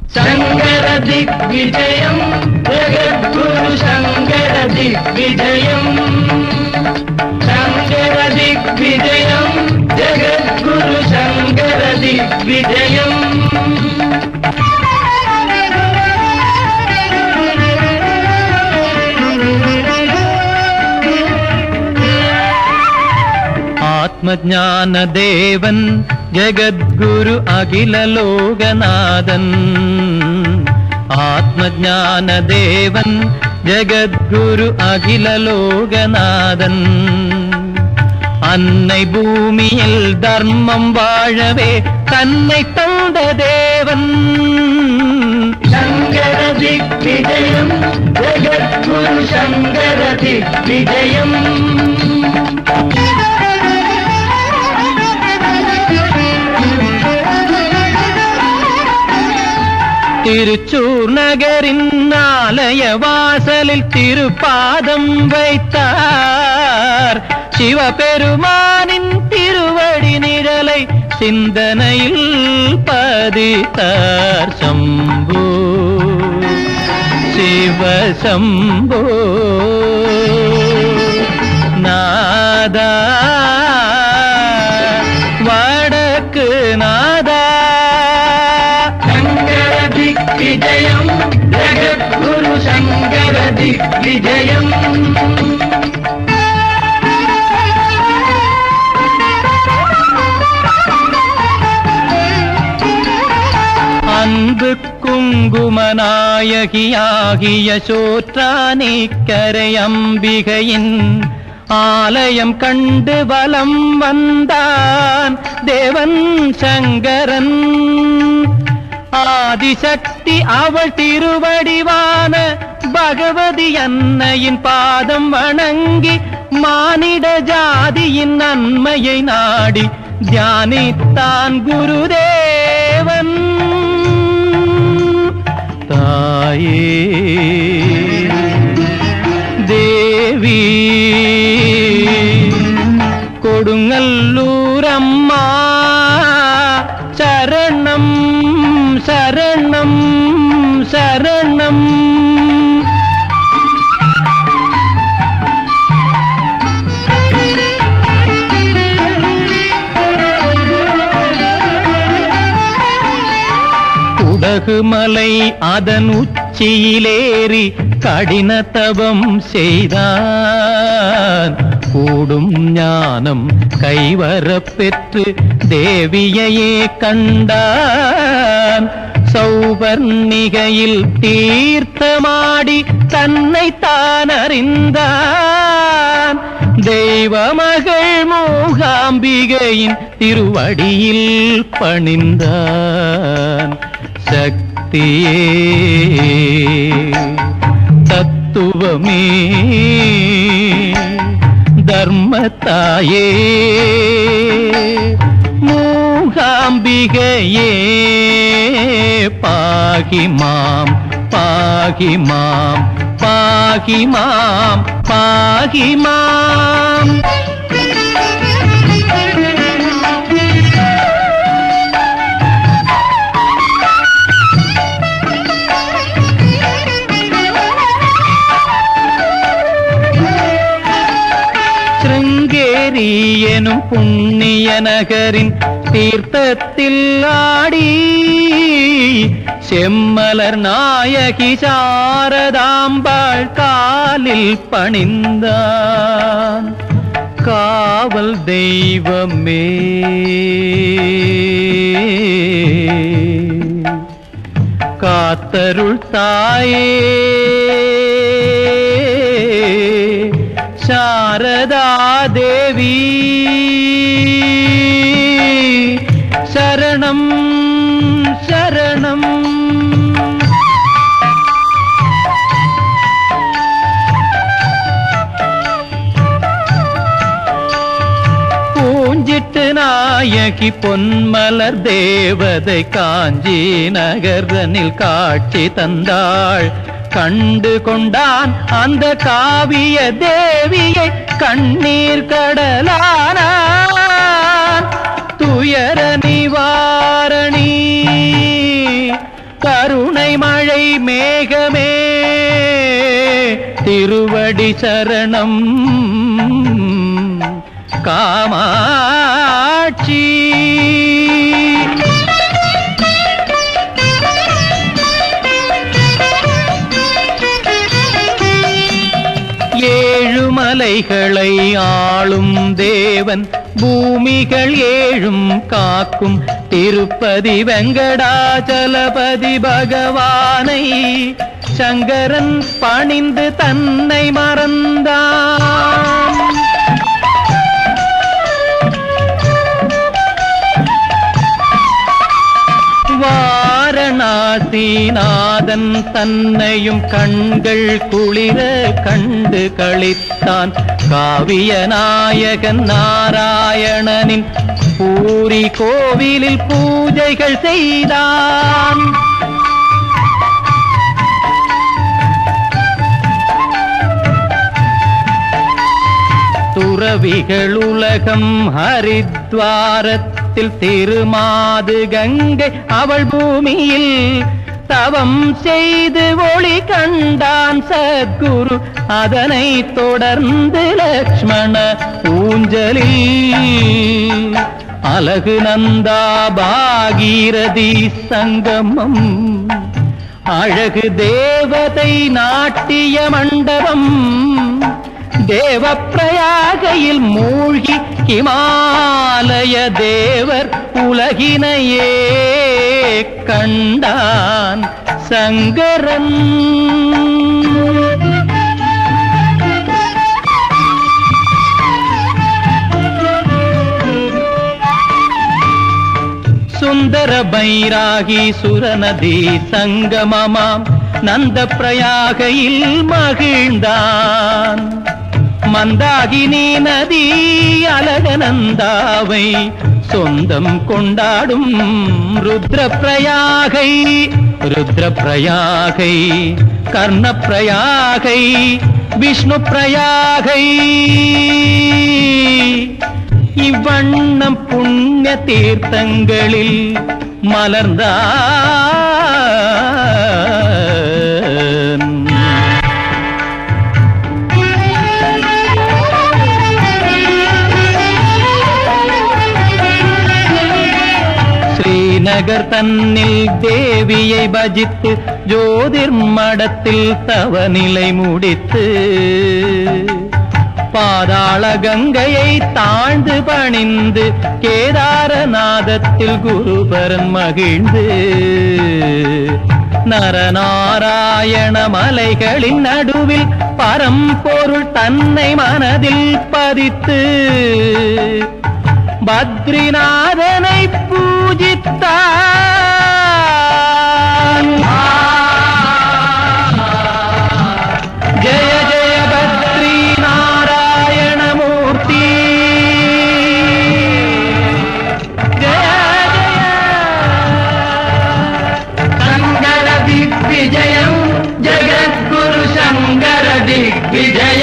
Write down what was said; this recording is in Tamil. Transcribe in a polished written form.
शंकर दिग्विजयं जगद्गुरु शंकर दिग्विजयं शंकर दिग्विजयं जगद्गुरु शंकर दिग्विजयं आत्मज्ञान देवन जगद्गुरु अखिल लोकनाथन आत्मज्ञान देवन जगद्गुरु अखिल लोकनाथन अन्नै भूमिயில் धर्मம் வாழவே தன்னை தந்த தேவன் शंकर दिग्विजयं जगद्गुरु शंकर दिग्विजयं திருச்சூர் நகரின் ஆலய வாசலில் திருப்பாதம் வைத்தார் சிவபெருமானின் திருவடி நிழலை சிந்தனையில் பதித்தார் சம்போ சிவசம்போ நாதா வடக்கு நாதா दिग्विजयं जगद्गुरु शंकर दिग्विजयं அன்பு குங்குமநாயகியாகிய சோற்றானிக்கரை அம்பிகையின் ஆலயம் கண்டு வலம் வந்தான் தேவன் சங்கரன் ஆதிசக்தி அவள் திருவடிவான பகவதி அன்னையின் பாதம் வணங்கி மானிட ஜாதியின் நன்மையை நாடி தியானித்தான் குருதேவன் தாயே தேவி கொடுங்கல்லூர் அம்மா சரணம் சரணம் சரணம் குடகுமலை அதன் உச்சியிலேறி கடின தவம் செய்தான் கூடும் ஞானம் கைவரப் பெற்று தேவியையே கண்டான் சௌவர்ணிகையில் தீர்த்தமாடி தன்னை தான் அறிந்தான் தெய்வமகள் மூகாம்பிகையின் திருவடியில் பணிந்தான் சக்தியே தத்துவமே தர்மத்தாயே மூகாம்பிகையே பாகி மாம் பாகி மாம் பாகி மாம் பாகி மாம் எனும் புண்ணிய நகரின் தீர்த்தத்தில் ஆடி செம்மலர் நாயகி சாரதாம்பாள் காலில் பணிந்தான் காவல் தெய்வமே காத்தருள் தாயே சாரதா தேவி சரணம் சரணம் பூஞ்சிட்டு நாயகி பொன்மலர் தேவதை காஞ்சி நகரனில் காட்சி தந்தாள் கண்டு கொண்டான் அந்த காவிய தேவியை கண்ணீர் கடலானான் துயர நிவாரணி கரு கருணை மழை மேகமே திருவடி சரணம் காமாட்சி. ஏழுமலைகளை ஆளும் தேவன் பூமிகள் ஏழும் காக்கும் திருப்பதி வெங்கடாச்சலபதி பகவானை சங்கரன் பணிந்து தன்னை மறந்தான். வாரணாசிநாதன் தன்னையும் கண்கள் குளிர கண்டு களித்தான். காவிய நாயகன் நாராயணனின் பூரி கோவிலில் பூஜைகள் செய்தான். துறவிகள் உலகம் ஹரித்வாரத்தில் திருமாது கங்கை அவள் பூமியில் தவம் செய்து ஒளி கண்டான் சத்குரு. அதனை தொடர்ந்து லக்ஷ்மண ஊஞ்சலில் அழகு நந்தா பாகீரதி சங்கமம் அழகு தேவதை நாட்டிய மண்டபம் தேவப்பிரயாகையில் மூழ்கி ஹிமாலய தேவர் உலகினையே கண்டான் சங்கரன். சுந்தர பைராகி சுரநதி சங்கமமாம் நந்த பிரயாகையில் மகிழ்ந்தான். மந்தாகினி நதி அழகநந்தாவை சொந்தம் கொண்டாடும் ருத்ரப்பிரயாகை. ருத்ரப்பிரயாகை கர்ணப்பிரயாகை விஷ்ணு பிரயாகை. இவ்வண்ணம் புண்ணிய தீர்த்தங்களில் மலர்ந்தான். ஸ்ரீநகர் தன்னில் தேவியை பஜித்து ஜோதிர் மடத்தில் தவநிலை முடித்து பாதாள கங்கையை தாழ்ந்து பணிந்து கேதாரநாதத்தில் குருபரன் மகிழ்ந்து நரநாராயண மலைகளின் நடுவில் பரம்பொருள் தன்னை மனதில் பதித்து பத்ரிநாதனை பூஜித்தான். ஜெய ஜெய பத்ரி நாராயண மூர்த்தி ஜெய ஜெய சங்கர திக்விஜயம் ஜெகத்குரு சங்கர திக்விஜயம்.